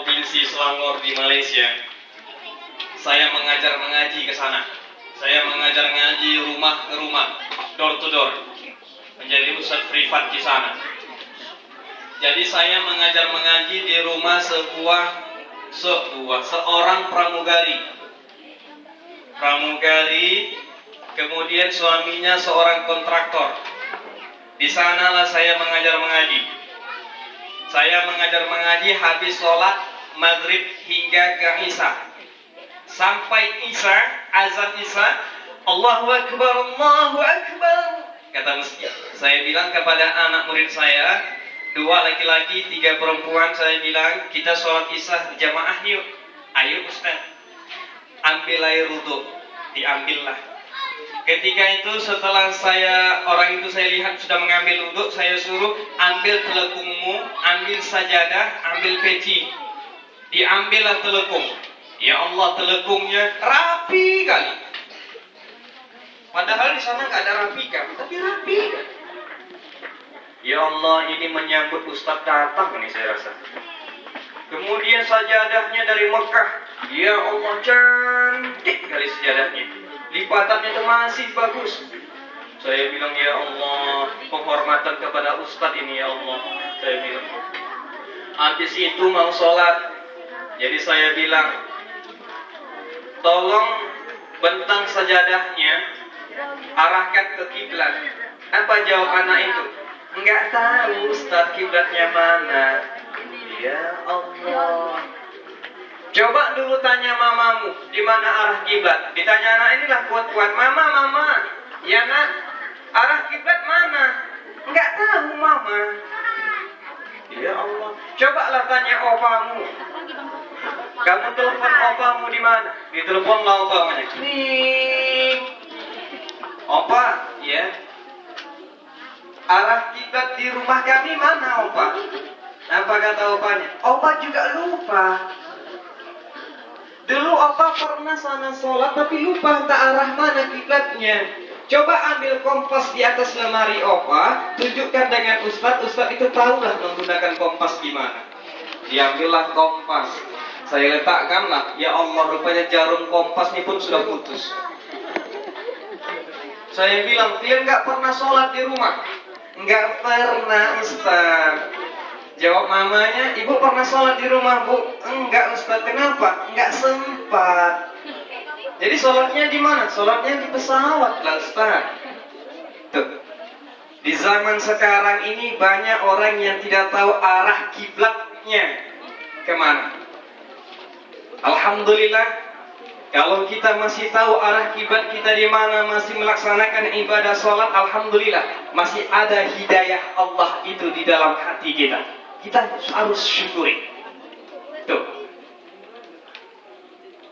Provinsi Selangor di Malaysia. Saya mengajar mengaji ke sana. Saya mengajar ngaji rumah ke rumah, door to door, menjadi ustadz privat di sana. Jadi saya mengajar mengaji di rumah seorang pramugari, kemudian suaminya seorang kontraktor. Di sanalah saya mengajar mengaji. Saya mengajar mengaji habis sholat maghrib hingga ke Isya. Sampai Isya, azan Isya, Allahu Akbar, Allahu Akbar, kata masjid. Saya bilang kepada anak murid saya, 2 laki-laki, 3 perempuan, saya bilang, kita sholat Isya jamaah yuk. Ayo Ustaz, ambil air wudu. Diambillah. Ketika itu setelah orang itu saya lihat sudah mengambil wudu, saya suruh ambil telekungmu, ambil sajadah, ambil peci. Diambillah telekung. Ya Allah, telekungnya rapi kali. Padahal di sana nggak ada rapi kan, tapi rapi. Ya Allah, ini menyambut Ustadz datang nih saya rasa. Kemudian sajadahnya dari Mekah. Ya Allah, cantik kali sajadahnya. Lipatannya itu masih bagus. Saya bilang, ya Allah, penghormatan kepada Ustadz ini ya Allah. Saya bilang. Habis itu mau sholat. Jadi saya bilang, tolong bentang sajadahnya, arahkan ke kiblat. Apa jawab anak itu? Enggak tahu Ustaz kiblatnya mana. Ya Allah. Coba dulu tanya mamamu, di mana arah kiblat. Ditanya anak inilah kuat-kuat, mama. Ya nak, arah kiblat mana? Enggak tahu mama. Ya Allah. Cobalah tanya opamu. Kamu telepon opamu di mana? Diteleponlah opamanya. Nih, opa, ya. Arah kiblat di rumah kami mana, opa? Apa kata opanya? Opa juga lupa. Dulu opa pernah sana sholat tapi lupa entah arah mana kiblatnya. Coba ambil kompas di atas lemari opa, tunjukkan dengan Ustadz itu tahulah menggunakan kompas gimana. Diambillah kompas. Saya letakkanlah, ya Allah, rupanya jarum kompas ini pun sudah putus. Saya bilang, dia nggak pernah sholat di rumah. Nggak pernah Ustaz. Jawab mamanya, ibu pernah sholat di rumah bu? Enggak Ustaz, kenapa? Nggak sempat. Jadi sholatnya di mana? Sholatnya di pesawat lah Ustaz. Tuh. Di zaman sekarang ini banyak orang yang tidak tahu arah kiblatnya kemana. Alhamdulillah, kalau kita masih tahu arah kiblat kita di mana, masih melaksanakan ibadah sholat, alhamdulillah, masih ada hidayah Allah itu di dalam hati kita. Kita harus syukuri. Tuh.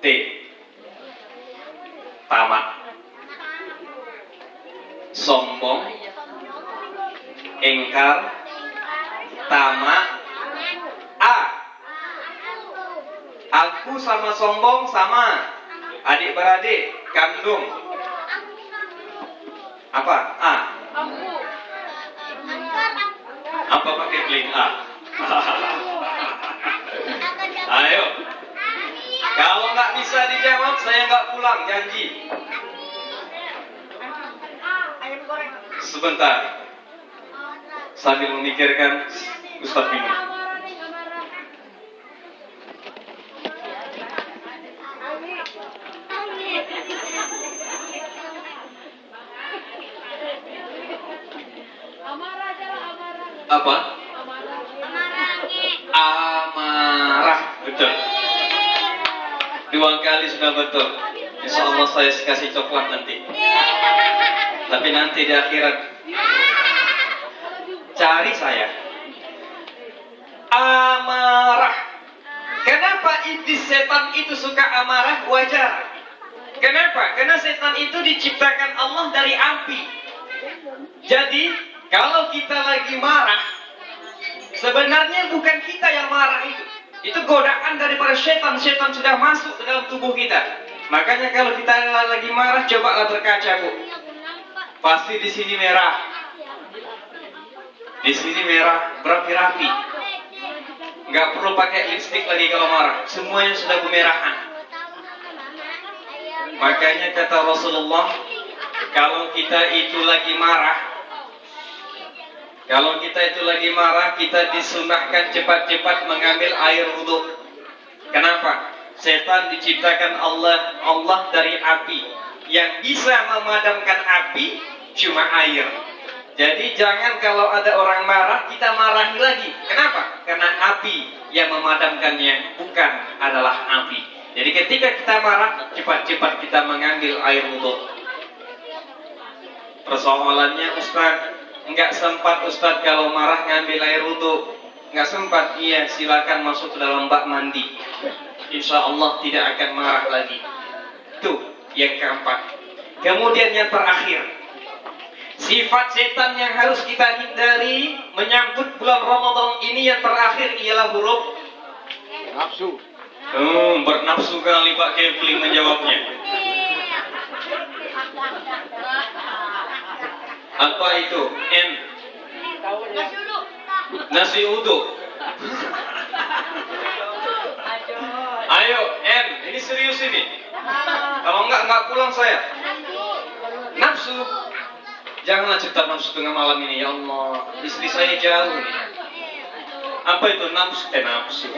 T. Tamak. Sombong. Engkar. Tamak. A. Aku sama sombong sama. Adik-beradik, kandung. Apa? A. Apa pakai bling A? Ayo. Kalau nggak bisa dijawab, saya nggak pulang, janji. Sebentar. Sambil memikirkan, Ustaz bingung. Apa? Amarah. Betul. 2 kali sudah betul. Insya Allah saya kasih coklat nanti. Tapi nanti di akhirat cari saya. Amarah. Kenapa iblis setan itu suka amarah? Wajar. Kenapa? Karena setan itu diciptakan Allah dari api. Jadi kalau kita lagi marah, sebenarnya bukan kita yang marah itu. Itu godaan daripada setan. Setan sudah masuk ke dalam tubuh kita. Makanya kalau kita lagi marah, cobalah berkaca, Bu. Pasti di sini merah. Di sini merah berapi-rapi. Nggak perlu pakai lipstik lagi kalau marah. Semuanya sudah kemerahan. Makanya kata Rasulullah, kalau kita itu lagi marah, kita disunahkan cepat-cepat mengambil air wudhu. Kenapa? Setan diciptakan Allah dari api. Yang bisa memadamkan api cuma air. Jadi jangan kalau ada orang marah kita marahi lagi. Kenapa? Karena api yang memadamkannya bukan adalah api. Jadi ketika kita marah, cepat-cepat kita mengambil air wudhu. Persoalannya Ustaz, enggak sempat Ustaz kalau marah ngambil air wudhu. Enggak sempat. Iya, silakan masuk ke dalam bak mandi. Insya Allah tidak akan marah lagi. Itu yang keempat. Kemudian yang terakhir, sifat setan yang harus kita hindari menyambut bulan Ramadan ini yang terakhir ialah huruf Nafsu. Bernafsu kali Pak Kefli menjawabnya. Apa itu? N. Nasi uduk. Ayo N, ini serius ini. Kalau enggak pulang saya. Nafsu. Janganlah cipta nafsu tengah malam ini, ya Allah. Istri saya jauh nih. Apa itu nafsu? Nafsu.